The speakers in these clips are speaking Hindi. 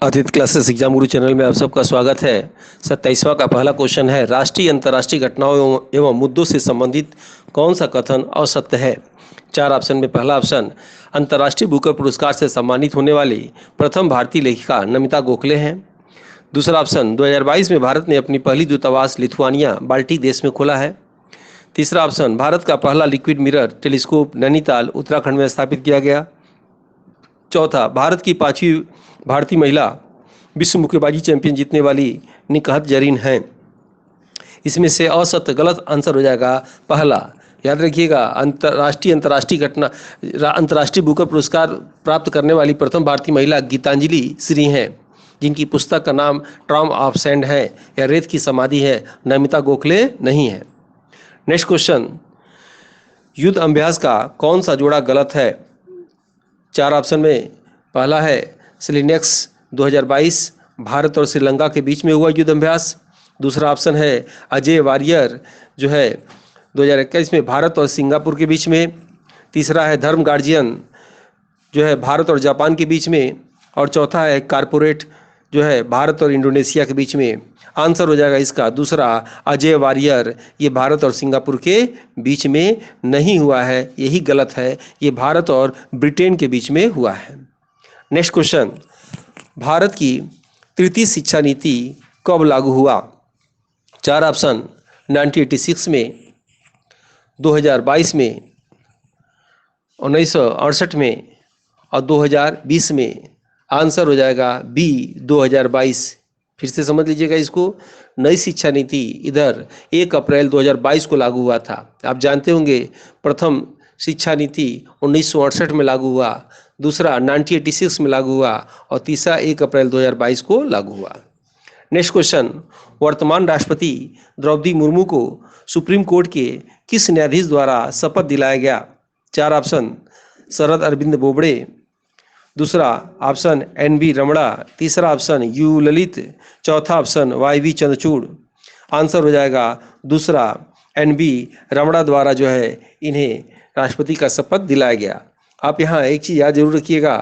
आदित्य क्लासेस एग्जाम गुरु चैनल में आप सबका स्वागत है। 27वां का पहला क्वेश्चन है, राष्ट्रीय अंतर्राष्ट्रीय घटनाओं एवं मुद्दों से संबंधित कौन सा कथन असत्य है। चार ऑप्शन में पहला ऑप्शन, अंतर्राष्ट्रीय बुकर पुरस्कार से सम्मानित होने वाली प्रथम भारतीय लेखिका नमिता गोखले हैं। दूसरा ऑप्शन, 2022 में भारत ने अपनी पहली दूतावास लिथुआनिया बाल्टिक देश में खोला है। तीसरा ऑप्शन, भारत का पहला liquid mirror telescope Nainital Uttarakhand में स्थापित किया गया। चौथा, भारत की पांचवी भारतीय महिला विश्व मुक्केबाजी चैंपियन जीतने वाली निकहत जरीन हैं। इसमें से असत्य गलत आंसर हो जाएगा पहला। याद रखिएगा, अंतर्राष्ट्रीय बुकर पुरस्कार प्राप्त करने वाली प्रथम भारतीय महिला गीतांजलि श्री हैं, जिनकी पुस्तक का नाम ट्रॉम ऑफ सैंड है या रेत की समाधि है। नमिता गोखले नहीं है। नेक्स्ट क्वेश्चन, युद्ध अभ्यास का कौन सा जोड़ा गलत है। चार ऑप्शन में पहला है सिलिनेक्स 2022 भारत और श्रीलंका के बीच में हुआ युद्ध अभ्यास। दूसरा ऑप्शन है अजय वारियर जो है 2021 में भारत और सिंगापुर के बीच में। तीसरा है धर्म गार्जियन जो है भारत और जापान के बीच में। और चौथा है कारपोरेट जो है भारत और इंडोनेशिया के बीच में। आंसर हो जाएगा इसका दूसरा, अजय वारियर। ये भारत और सिंगापुर के बीच में नहीं हुआ है, यही गलत है, ये भारत और ब्रिटेन के बीच में हुआ है। नेक्स्ट क्वेश्चन, भारत की तृतीय शिक्षा नीति कब लागू हुआ। चार ऑप्शन, 1986 में, 2022 में, 1968 में और 2020 में। आंसर हो जाएगा बी 2022। फिर से समझ लीजिएगा इसको, नई शिक्षा नीति इधर 1 अप्रैल 2022 को लागू हुआ था। आप जानते होंगे प्रथम शिक्षा नीति 1968 में लागू हुआ, दूसरा 1986 में लागू हुआ और तीसरा 1 अप्रैल 2022 को लागू हुआ। नेक्स्ट क्वेश्चन, वर्तमान राष्ट्रपति द्रौपदी मुर्मू को सुप्रीम कोर्ट के किस न्यायाधीश द्वारा शपथ दिलाया गया। चार ऑप्शन, शरद अरविंद बोबड़े। दूसरा ऑप्शन NV रमणा। तीसरा ऑप्शन U ललित। चौथा ऑप्शन YV चंद्रचूड़। आंसर हो जाएगा दूसरा, NV रमणा द्वारा जो है इन्हें राष्ट्रपति का शपथ दिलाया गया। आप यहाँ एक चीज़ याद जरूर रखिएगा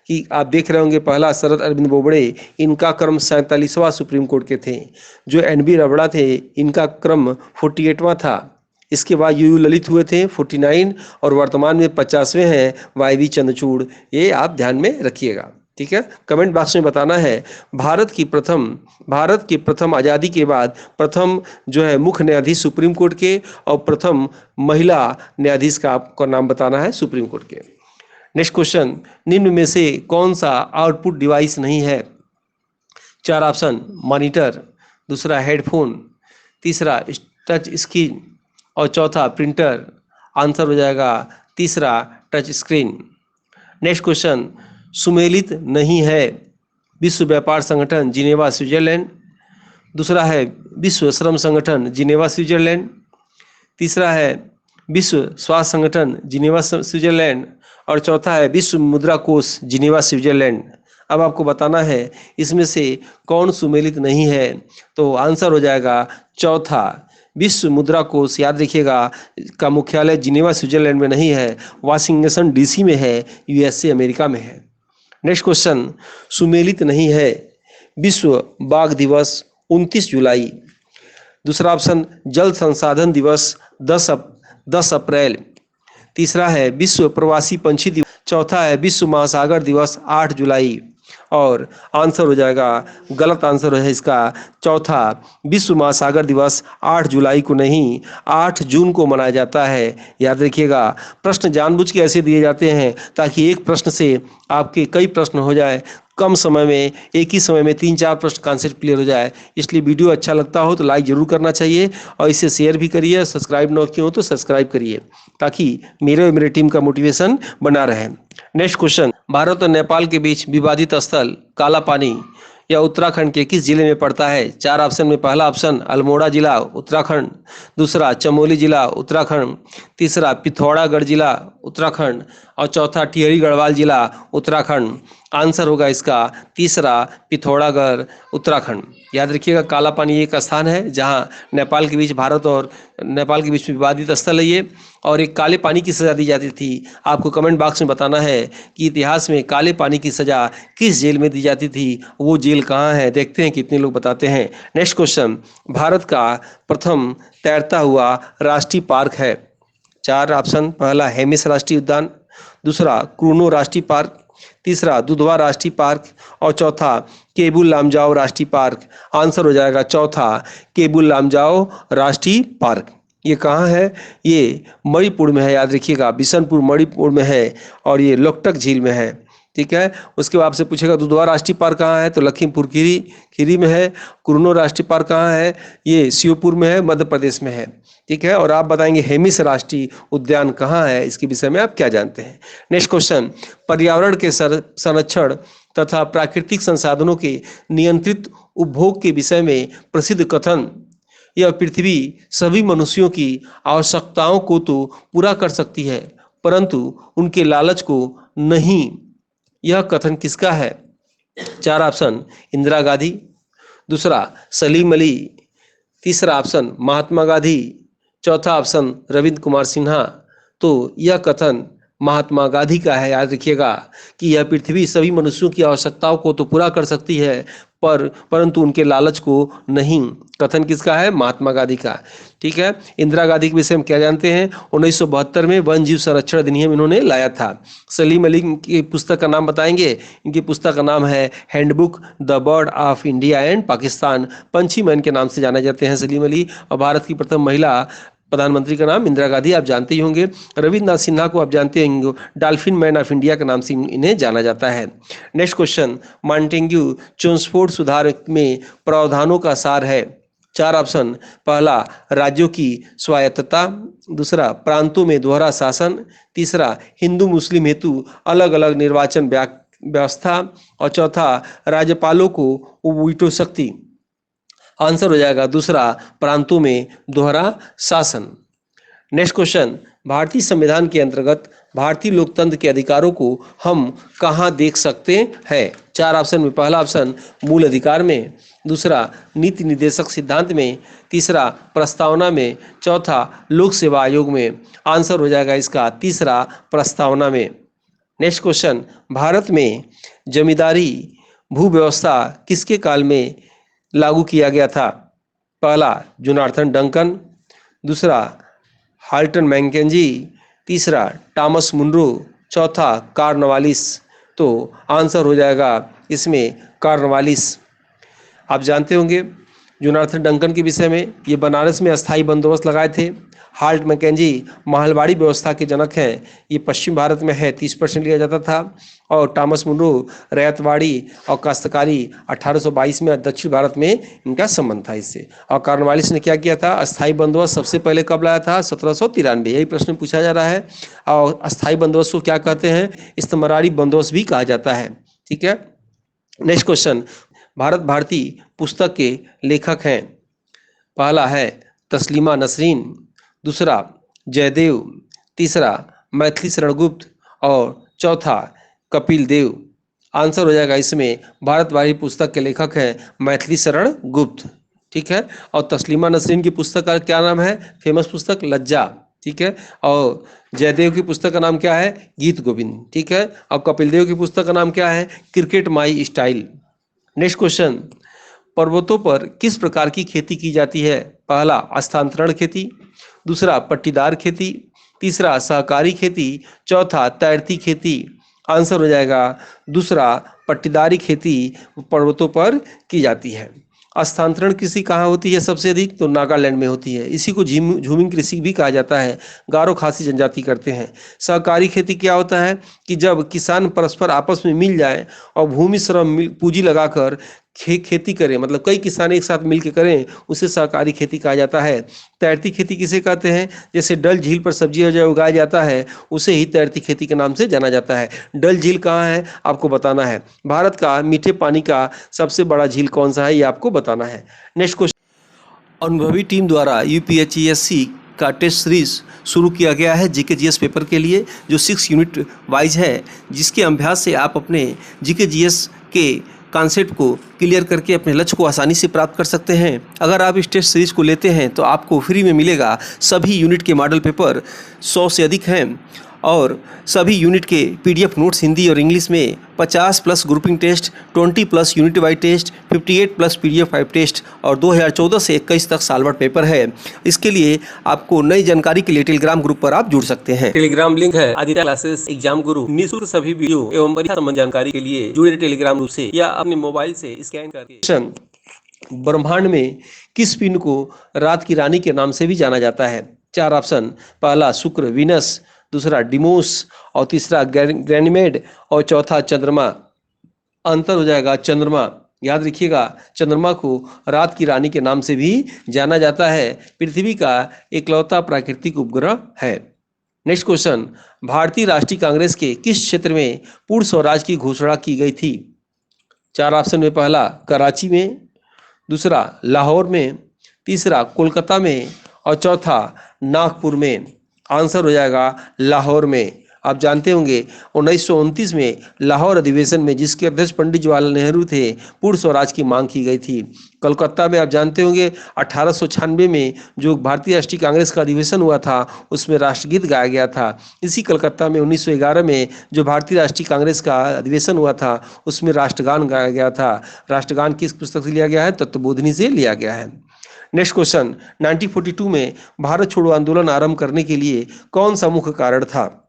कि आप देख रहे होंगे पहला शरद अरविंद बोबड़े, इनका क्रम 47वां सुप्रीम कोर्ट के थे। जो NV रमणा थे इनका क्रम 48वां था। इसके बाद यू ललित हुए थे 49 और वर्तमान में 50वें हैं YV चंद्रचूड़। ये आप ध्यान में रखिएगा, ठीक है। कमेंट बॉक्स में बताना है भारत की प्रथम आज़ादी के बाद प्रथम जो है मुख्य न्यायाधीश सुप्रीम कोर्ट के और प्रथम महिला न्यायाधीश का आपको नाम बताना है सुप्रीम कोर्ट के। नेक्स्ट क्वेश्चन, निम्न में से कौन सा आउटपुट डिवाइस नहीं है। चार ऑप्शन, मॉनिटर। दूसरा हेडफोन। तीसरा टच स्क्रीन और चौथा प्रिंटर। आंसर हो जाएगा तीसरा, टच स्क्रीन। नेक्स्ट क्वेश्चन, सुमेलित नहीं है विश्व व्यापार संगठन जिनेवा स्विट्जरलैंड। दूसरा है विश्व श्रम संगठन जिनेवा स्विट्जरलैंड। तीसरा है विश्व स्वास्थ्य संगठन जिनेवा स्विट्जरलैंड और चौथा है विश्व मुद्रा कोष जिनेवा स्विट्जरलैंड। अब आपको बताना है इसमें से कौन सुमेलित नहीं है, तो आंसर हो जाएगा चौथा, विश्व मुद्रा कोष। याद रखिएगा का मुख्यालय जिनेवा स्विट्जरलैंड में नहीं है, वाशिंगटन DC में है, USA अमेरिका में है। नेक्स्ट क्वेश्चन, सुमेलित नहीं है विश्व बाघ दिवस 29 जुलाई। दूसरा ऑप्शन, जल संसाधन दिवस 10 अप्रैल। तीसरा है विश्व प्रवासी पंछी दिवस। चौथा है विश्व महासागर दिवस 8 जुलाई। और आंसर हो जाएगा, गलत आंसर है इसका चौथा, विश्व महासागर दिवस 8 जुलाई को नहीं 8 जून को मनाया जाता है। याद रखिएगा, प्रश्न जानबूझ के ऐसे दिए जाते हैं ताकि एक प्रश्न से आपके कई प्रश्न हो जाए, कम समय में एक ही समय में 3-4 प्रश्न कॉन्सेप्ट क्लियर हो जाए। इसलिए वीडियो अच्छा लगता हो तो लाइक जरूर करना चाहिए और इसे शेयर भी करिए। सब्सक्राइब न किए हो तो सब्सक्राइब करिए ताकि मेरे टीम का मोटिवेशन बना रहे। नेक्स्ट क्वेश्चन, भारत और नेपाल के बीच विवादित स्थल काला पानी यह उत्तराखंड के किस जिले में पड़ता है। चार ऑप्शन में पहला ऑप्शन अल्मोड़ा जिला उत्तराखंड। दूसरा चमोली जिला उत्तराखंड। तीसरा पिथौरागढ़ जिला उत्तराखंड और चौथा टिहरी गढ़वाल जिला उत्तराखंड। आंसर होगा इसका तीसरा पिथौरागढ़ उत्तराखंड। याद रखिएगा, काला पानी एक स्थान है जहां नेपाल के बीच, भारत और नेपाल के बीच में विवादित स्थल है ये, और एक काले पानी की सजा दी जाती थी। आपको कमेंट बॉक्स में बताना है कि इतिहास में काले पानी की सजा किस जेल में दी जाती थी, वो जेल कहाँ है। देखते हैं कितने लोग बताते हैं। नेक्स्ट क्वेश्चन, भारत का प्रथम तैरता हुआ राष्ट्रीय पार्क है। चार ऑप्शन, पहला हेमिस राष्ट्रीय उद्यान, दूसरा क्रूनो राष्ट्रीय पार्क, तीसरा दुधवा राष्ट्रीय पार्क और चौथा केबुल लामजाओ राष्ट्रीय पार्क। आंसर हो जाएगा चौथा केबुल लामजाओ राष्ट्रीय पार्क। ये कहाँ है? ये मणिपुर में है, याद रखिएगा, बिशनपुर मणिपुर में है और ये लोकटक झील में है। ठीक है, उसके बाद आपसे पूछेगा दुधवा राष्ट्रीय पार्क कहाँ है, तो लखीमपुर खीरी में है। कुरनो राष्ट्रीय पार्क कहाँ है, ये श्योपुर में है, मध्य प्रदेश में है। ठीक है, और आप बताएंगे हेमिस राष्ट्रीय उद्यान कहाँ है, इसके विषय में आप क्या जानते हैं। नेक्स्ट क्वेश्चन, पर्यावरण के संरक्षण तथा प्राकृतिक संसाधनों के नियंत्रित उपभोग के विषय में प्रसिद्ध कथन, यह पृथ्वी सभी मनुष्यों की आवश्यकताओं को तो पूरा कर सकती है परंतु उनके लालच को नहीं, यह कथन किसका है? चार ऑप्शन, इंदिरा गांधी, दूसरा सलीम अली, तीसरा ऑप्शन महात्मा गांधी, चौथा ऑप्शन रविंद्र कुमार सिन्हा। तो यह कथन महात्मा गांधी का है। याद रखिएगा कि यह पृथ्वी सभी मनुष्यों की आवश्यकताओं को तो पूरा कर सकती है परंतु उनके लालच को नहीं। कथन किसका है? महात्मा गांधी का। ठीक है, इंदिरा गांधी के विषय में क्या जानते हैं? 1972 में वन जीव संरक्षण अधिनियम इन्होंने लाया था। सलीम अली की पुस्तक का नाम बताएंगे? इनकी पुस्तक का नाम है handbook the bird of India and Pakistan. पंछी मैन के नाम से जाने जाते हैं सलीम अली। और भारत की प्रथम महिला प्रधानमंत्री का नाम इंदिरा गांधी, आप जानते ही होंगे। रविन्द्रनाथ सिन्हा को आप जानते होंगे, डॉल्फिन मैन ऑफ इंडिया के नाम से इन्हें जाना जाता है। नेक्स्ट क्वेश्चन, मॉन्टेग्यू चेम्सफोर्ड सुधार में प्रावधानों का सार है। चार ऑप्शन, पहला राज्यों की स्वायत्तता, दूसरा प्रांतों में दोहरा शासन, तीसरा हिंदू मुस्लिम हेतु अलग अलग निर्वाचन व्यवस्था और चौथा राज्यपालों को वीटो शक्ति। आंसर हो जाएगा दूसरा, प्रांतों में दोहरा शासन। नेक्स्ट क्वेश्चन, भारतीय संविधान के अंतर्गत भारतीय लोकतंत्र के अधिकारों को हम कहाँ देख सकते हैं? चार ऑप्शन में पहला ऑप्शन मूल अधिकार में, दूसरा नीति निर्देशक सिद्धांत में, तीसरा प्रस्तावना में, चौथा लोक सेवा आयोग में। आंसर हो जाएगा इसका तीसरा, प्रस्तावना में। नेक्स्ट क्वेश्चन, भारत में जमींदारी भू व्यवस्था किसके काल में लागू किया गया था? पहला जोनाथन डंकन, दूसरा हाल्टन मैकेंजी, तीसरा टॉमस मुनरो, चौथा कॉर्नवालिस। तो आंसर हो जाएगा इसमें कॉर्नवालिस। आप जानते होंगे जोनाथन डंकन के विषय में, ये बनारस में अस्थायी बंदोबस्त लगाए थे। हाल्ट मैकेंजी महलवाड़ी व्यवस्था के जनक हैं, ये पश्चिम भारत में है, 30% लिया जाता था। और टॉमस मुनरो रैयतवाड़ी और काश्तकारी, 1822 में दक्षिण भारत में इनका संबंध था इससे। और कॉर्नवालिस ने क्या किया था? अस्थायी बंदोबस्त सबसे पहले कब लाया था? 1793। यही प्रश्न पूछा जा रहा है। और अस्थायी बंदोबस्त को क्या कहते हैं? इस्तमरारी बंदोबस्त भी कहा जाता है। ठीक है, नेक्स्ट क्वेश्चन, भारत भारती पुस्तक के लेखक हैं। पहला है तस्लीमा नसरीन, दूसरा जयदेव, तीसरा मैथिली शरण गुप्त और चौथा कपिल देव। आंसर हो जाएगा इसमें भारत भारती पुस्तक के लेखक हैं मैथिली शरण गुप्त। ठीक है, और तस्लीमा नसरीन की पुस्तक का क्या नाम है? फेमस पुस्तक लज्जा। ठीक है, और जयदेव की पुस्तक का नाम क्या है? गीत गोविंद। ठीक है, और कपिल देव की पुस्तक का नाम क्या है? Cricket my style. Next question, पर्वतों पर किस प्रकार की खेती की जाती है? पहला स्थानांतरण खेती, दूसरा पट्टीदार खेती, तीसरा सहकारी खेती, चौथा तैरती खेती। आंसर हो जाएगा दूसरा, पट्टीदारी खेती पर्वतों पर की जाती है। स्थानांतरण कृषि कहाँ होती है सबसे अधिक? तो नागालैंड में होती है। इसी को झूमिंग कृषि भी कहा जाता है, गारो खासी जनजाति करते हैं। सहकारी खेती क्या होता है कि जब किसान परस्पर आपस में मिल जाए और भूमि श्रम पूंजी लगाकर खेती करें, मतलब कई किसान एक साथ मिलकर करें, उसे सहकारी खेती कहा जाता है। तैरती खेती किसे कहते हैं? जैसे डल झील पर सब्जी उगाया जाता है, उसे ही तैरती खेती के नाम से जाना जाता है। डल झील कहाँ है आपको बताना है। भारत का मीठे पानी का सबसे बड़ा झील कौन सा है, ये आपको बताना है। नेक्स्ट क्वेश्चन, अनुभवी टीम द्वारा यूपीएससी का टेस्ट सीरीज शुरू किया गया है जीके जीएस पेपर के लिए, जो 6 यूनिट वाइज है, जिसके अभ्यास से आप अपने जीके जीएस के कॉन्सेप्ट को क्लियर करके अपने लक्ष्य को आसानी से प्राप्त कर सकते हैं। अगर आप इस टेस्ट सीरीज को लेते हैं तो आपको फ्री में मिलेगा सभी यूनिट के मॉडल पेपर, 100 से अधिक हैं, और सभी यूनिट के पीडीएफ नोट्स हिंदी और इंग्लिश में, 50 plus grouping test, 20 plus unit wise test, 58 plus PDF 5 test और 2014 से 21 तक साल भर पेपर है। इसके लिए आपको नई जानकारी के लिए टेलीग्राम ग्रुप पर आप जुड़ सकते हैं। टेलीग्राम लिंक है आदित्य क्लासेस एग्जाम गुरु। निःशुल्क सभी वीडियो एवं परीक्षा संबंधी जानकारी के लिए जुड़े टेलीग्राम ग्रुप से या अपने मोबाइल से स्कैन करके। ब्रह्मांड में किस पिंड को रात की रानी के नाम से भी जाना जाता है? 4 ऑप्शन। पहला शुक्र वीनस, दूसरा डिमोस और तीसरा गैनीमेड और चौथा चंद्रमा। अंतर हो जाएगा चंद्रमा। याद रखिएगा, चंद्रमा को रात की रानी के नाम से भी जाना जाता है। पृथ्वी का इकलौता प्राकृतिक उपग्रह है। नेक्स्ट क्वेश्चन, भारतीय राष्ट्रीय कांग्रेस के किस क्षेत्र में पूर्ण स्वराज की घोषणा की गई थी? 4 ऑप्शन में पहला कराची में, दूसरा लाहौर में, तीसरा कोलकाता में और चौथा नागपुर में। आंसर हो जाएगा लाहौर में। आप जानते होंगे 1929 में लाहौर अधिवेशन में, जिसके अध्यक्ष पंडित जवाहरलाल नेहरू थे, पूर्ण स्वराज की मांग की गई थी। कोलकाता में आप जानते होंगे 1896 में जो भारतीय राष्ट्रीय कांग्रेस का अधिवेशन हुआ था, उसमें राष्ट्रगीत गाया गया था। इसी कोलकाता में 1911 में जो भारतीय राष्ट्रीय कांग्रेस का अधिवेशन हुआ था, उसमें राष्ट्रगान गाया गया था। राष्ट्रगान किस पुस्तक से लिया गया है? तत्वबोधिनी से लिया गया है। नेक्स्ट क्वेश्चन, 1942 में भारत छोड़ो आंदोलन आरंभ करने के लिए कौन सा मुख्य कारण था?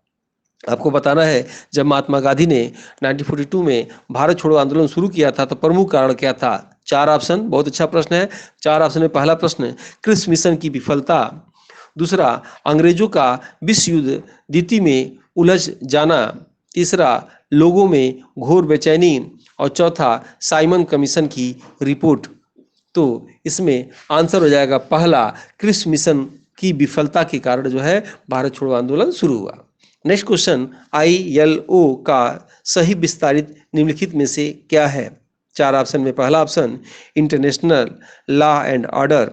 आपको बताना है, जब महात्मा गांधी ने 1942 में भारत छोड़ो आंदोलन शुरू किया था तो प्रमुख कारण क्या था? 4 ऑप्शन। बहुत अच्छा प्रश्न है। 4 ऑप्शन में पहला प्रश्न, क्रिस मिशन की विफलता, दूसरा अंग्रेजों का विश्व युद्ध द्वितीय में उलझ जाना, तीसरा लोगों में घोर बेचैनी और चौथा साइमन कमीशन की रिपोर्ट। तो इसमें आंसर हो जाएगा पहला, क्रिस मिशन की विफलता के कारण जो है भारत छोड़ो आंदोलन शुरू हुआ। नेक्स्ट क्वेश्चन, ILO का सही विस्तारित निम्नलिखित में से क्या है? 4 ऑप्शन में पहला option international law and order,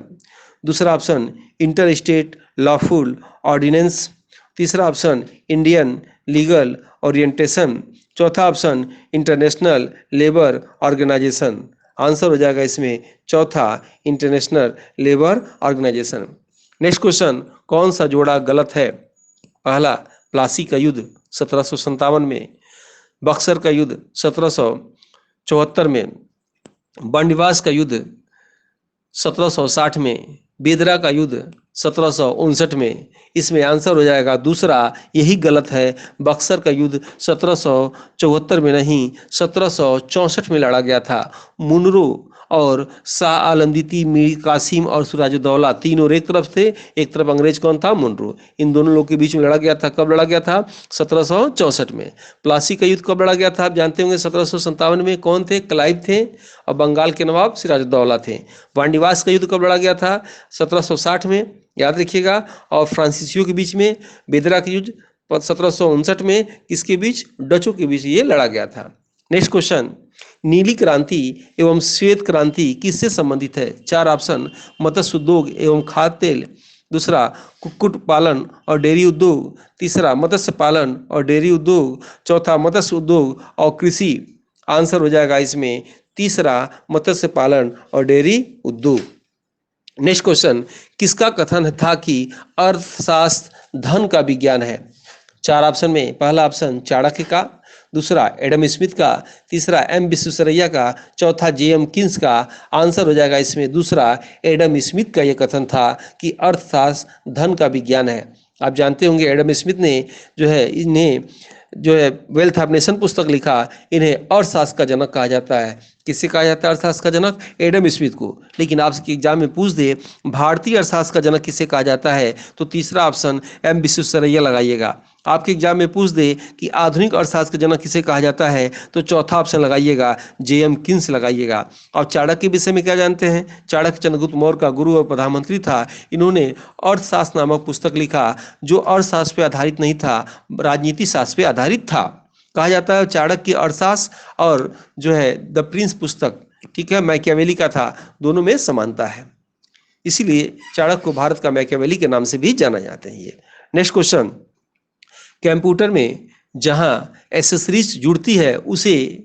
दूसरा option inter state lawful ordinance, तीसरा ऑप्शन इंडियन लीगल ओरिएंटेशन, चौथा option international labour organisation. Answer हो जाएगा इसमें चौथा, international labour organisation. Next question, कौन सा जोड़ा गलत है? पहला, प्लासी का युद्ध 1757 में, बक्सर का युद्ध 1774 में, बंडवास का युद्ध 1760 में, बेदरा का युद्ध 1759 में। इसमें आंसर हो जाएगा दूसरा, यही गलत है। बक्सर का युद्ध 1774 में नहीं, 1764 में लड़ा गया था। मुनरो और शाह आलम द्वितीय, मीर कासिम और सिराजुद्दौला तीनों एक तरफ थे, एक तरफ अंग्रेज कौन था? मुनरो। इन दोनों लोग के बीच में लड़ा गया था। कब लड़ा गया था? 1764 में। प्लासी का युद्ध कब लड़ा गया था? आप जानते होंगे 1757 में। कौन थे? क्लाइव थे और बंगाल के नवाब सिराजुद्दौला थे। वांडीवास का युद्ध कब लड़ा गया था? 1760 में, याद रखिएगा। और फ्रांसीसियों के बीच में। बेदरा का युद्ध 1759 में, किसके बीच? डचों के बीच ये लड़ा गया था। नेक्स्ट क्वेश्चन, नीली क्रांति एवं श्वेत क्रांति किससे संबंधित है? 4 ऑप्शन, मत्स्य उद्योग एवं खाद्य तेल, दूसरा कुक्कुट पालन और डेयरी उद्योग, तीसरा मत्स्य पालन और डेयरी उद्योग, चौथा मत्स्य उद्योग और कृषि। आंसर हो जाएगा इसमें तीसरा, मत्स्य पालन और डेयरी उद्योग। नेक्स्ट क्वेश्चन, किसका कथन था कि अर्थशास्त्र धन का विज्ञान है? 4 ऑप्शन में पहला ऑप्शन चाणक्य का, दूसरा एडम स्मिथ का, तीसरा M विश्वेश्वरैया का, चौथा JM किन्स का। आंसर हो जाएगा इसमें दूसरा, एडम स्मिथ का यह कथन था कि अर्थशास्त्र धन का विज्ञान है। आप जानते होंगे एडम स्मिथ ने जो है इन्हें जो है वेल्थ ऑफ नेशन पुस्तक लिखा। इन्हें अर्थशास्त्र का जनक कहा जाता है। किससे कहा जाता है अर्थशास्त्र का जनक? एडम स्मिथ को। लेकिन आपके एग्जाम में पूछ दे भारतीय अर्थशास्त्र का जनक किसे कहा जाता है, तो तीसरा ऑप्शन M विश्वेश्वरैया लगाइएगा। आपके एग्जाम में पूछ दे कि आधुनिक अर्थशास्त्र का जनक किसे कहा जाता है, तो चौथा ऑप्शन लगाइएगा, JM किन्स लगाइएगा। और चाणक्य के विषय में क्या जानते हैं? चाणक्य चंद्रगुप्त मौर्य का गुरु और प्रधानमंत्री था। इन्होंने अर्थशास्त्र नामक पुस्तक लिखा जो अर्थशास्त्र पर आधारित नहीं था, राजनीति शास्त्र पर आधारित था। कहा जाता है चाणक्य की अर्थशास्त्र और जो है द प्रिंस पुस्तक, ठीक है, मैकियावेली का था, दोनों में समानता है। इसीलिए चाणक्य को भारत का मैकियावेली के नाम से भी जाना जाते हैं। ये नेक्स्ट क्वेश्चन, कंप्यूटर में जहां एसेसरीज जुड़ती है उसे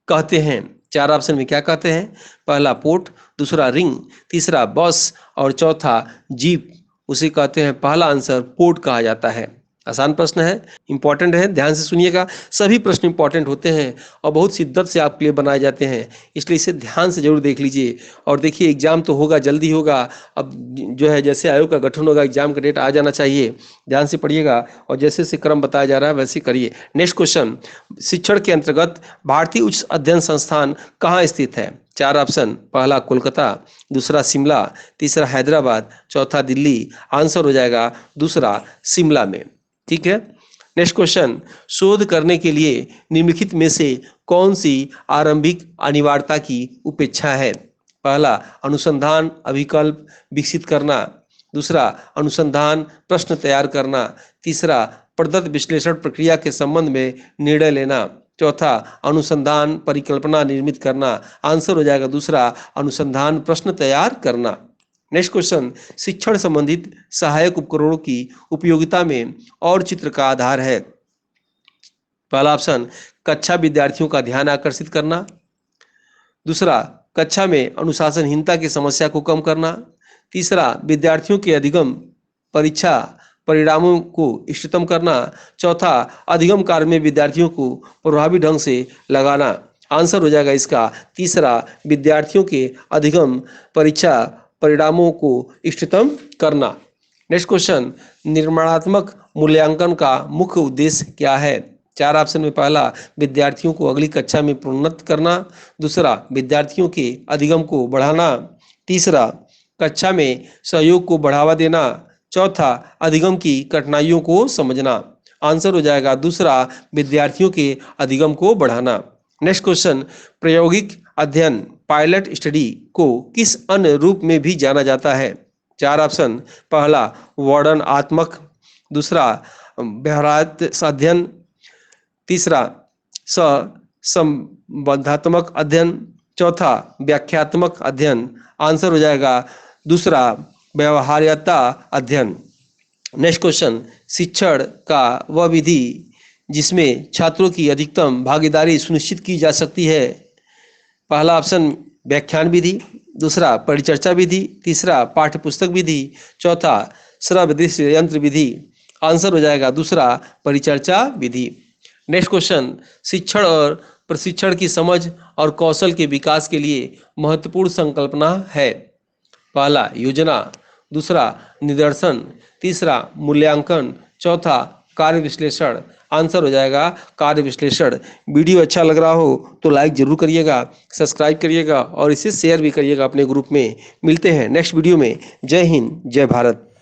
कहते हैं, चार ऑप्शन में क्या कहते हैं? पहला पोर्ट, दूसरा रिंग, तीसरा बस और चौथा जीप। उसे कहते हैं, पहला आंसर पोर्ट कहा जाता है। आसान प्रश्न है, इंपॉर्टेंट है, ध्यान से सुनिएगा। सभी प्रश्न इंपॉर्टेंट होते हैं और बहुत शिद्दत से आपके लिए बनाए जाते हैं, इसलिए इसे ध्यान से जरूर देख लीजिए। और देखिए एग्जाम तो होगा, जल्दी होगा। अब जो है जैसे आयोग का गठन होगा, एग्जाम का डेट आ जाना चाहिए। ध्यान से पढ़िएगा और जैसे जैसे क्रम बताया जा रहा है वैसे करिए। नेक्स्ट क्वेश्चन, शिक्षण के अंतर्गत भारतीय उच्च अध्ययन संस्थान कहाँ स्थित है? चार ऑप्शन, पहला कोलकाता, दूसरा शिमला, तीसरा हैदराबाद, चौथा दिल्ली। आंसर हो जाएगा दूसरा शिमला में। ठीक है। नेक्स्ट क्वेश्चन, शोध करने के लिए निम्नलिखित में से कौन सी आरंभिक अनिवार्यता की उपेक्षा है? पहला अनुसंधान अभिकल्प विकसित करना, दूसरा अनुसंधान प्रश्न तैयार करना, तीसरा प्रदत्त विश्लेषण प्रक्रिया के संबंध में निर्णय लेना, चौथा अनुसंधान परिकल्पना निर्मित करना। आंसर हो जाएगा दूसरा अनुसंधान प्रश्न तैयार करना। नेक्स्ट क्वेश्चन, शिक्षण संबंधित सहायक उपकरणों की उपयोगिता में और चित्र का आधार है। पहला ऑप्शन, कक्षा विद्यार्थियों का ध्यान आकर्षित करना, दूसरा कक्षा में अनुशासनहीनता की समस्या को कम करना, तीसरा विद्यार्थियों के अधिगम परीक्षा परिणामों को इष्टतम करना, चौथा अधिगम कार्य में विद्यार्थियों को प्रभावी ढंग से लगाना। आंसर हो जाएगा इसका तीसरा, विद्यार्थियों के अधिगम परीक्षा परिणामों को इष्टतम करना। नेक्स्ट क्वेश्चन, निर्माणात्मक मूल्यांकन का मुख्य उद्देश्य क्या है? चार ऑप्शन में पहला विद्यार्थियों को अगली कक्षा में प्रोन्नत करना, दूसरा विद्यार्थियों के अधिगम को बढ़ाना, तीसरा कक्षा में सहयोग को बढ़ावा देना, चौथा अधिगम की कठिनाइयों को समझना। आंसर हो जाएगा दूसरा, विद्यार्थियों के अधिगम को बढ़ाना। नेक्स्ट क्वेश्चन, प्रायोगिक अध्ययन पायलट स्टडी को किस अन्य रूप में भी जाना जाता है? चार ऑप्शन, पहला वर्णनात्मक, दूसरा व्यवहार्य अध्ययन, तीसरा संबंधात्मक अध्ययन, चौथा व्याख्यात्मक अध्ययन। आंसर हो जाएगा दूसरा व्यवहार्यता अध्ययन। नेक्स्ट क्वेश्चन, शिक्षण का वह विधि जिसमें छात्रों की अधिकतम भागीदारी सुनिश्चित की जा सकती है? पहला ऑप्शन व्याख्यान विधि, दूसरा परिचर्चा विधि, तीसरा पाठ्य पुस्तक विधि, चौथा श्रव्य दृश्य यंत्र विधि। आंसर हो जाएगा दूसरा परिचर्चा विधि। नेक्स्ट क्वेश्चन, शिक्षण और प्रशिक्षण की समझ और कौशल के विकास के लिए महत्वपूर्ण संकल्पना है। पहला योजना, दूसरा निदर्शन, तीसरा मूल्यांकन, चौथा कार्य विश्लेषण। आंसर हो जाएगा कार्य विश्लेषण। वीडियो अच्छा लग रहा हो तो लाइक जरूर करिएगा, सब्सक्राइब करिएगा और इसे शेयर भी करिएगा अपने ग्रुप में। मिलते हैं नेक्स्ट वीडियो में। जय हिंद, जय भारत।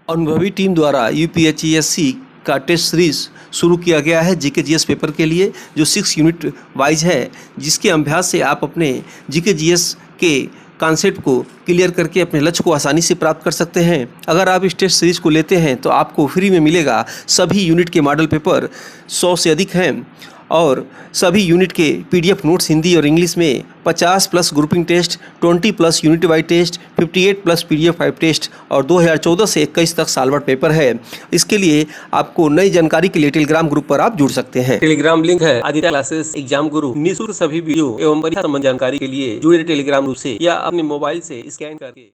अनुभवी टीम द्वारा यूपीएचईएससी का टेस्ट सीरीज शुरू किया गया है जीके-जीएस पेपर के लिए, जो 6 यूनिट वाइज है, जिसके अभ्यास से आप अपने जीके-जीएस के कॉन्सेप्ट को क्लियर करके अपने लक्ष्य को आसानी से प्राप्त कर सकते हैं। अगर आप इस टेस्ट सीरीज को लेते हैं तो आपको फ्री में मिलेगा सभी यूनिट के मॉडल पेपर, 100 से अधिक हैं, और सभी यूनिट के पीडीएफ नोट्स हिंदी और इंग्लिश में, 50+ grouping test, 20+ unit wise test, 58+ PDF 5 test और 2014 से 21 तक साल भर पेपर है। इसके लिए आपको नई जानकारी के लिए टेलीग्राम ग्रुप पर आप जुड़ सकते हैं। टेलीग्राम लिंक है आदित्य क्लासेस एग्जाम गुरु। निःशुल्क सभी वीडियो एवं परीक्षा संबंधी जानकारी के लिए जुड़े टेलीग्राम ग्रुप से या अपने मोबाइल से स्कैन करके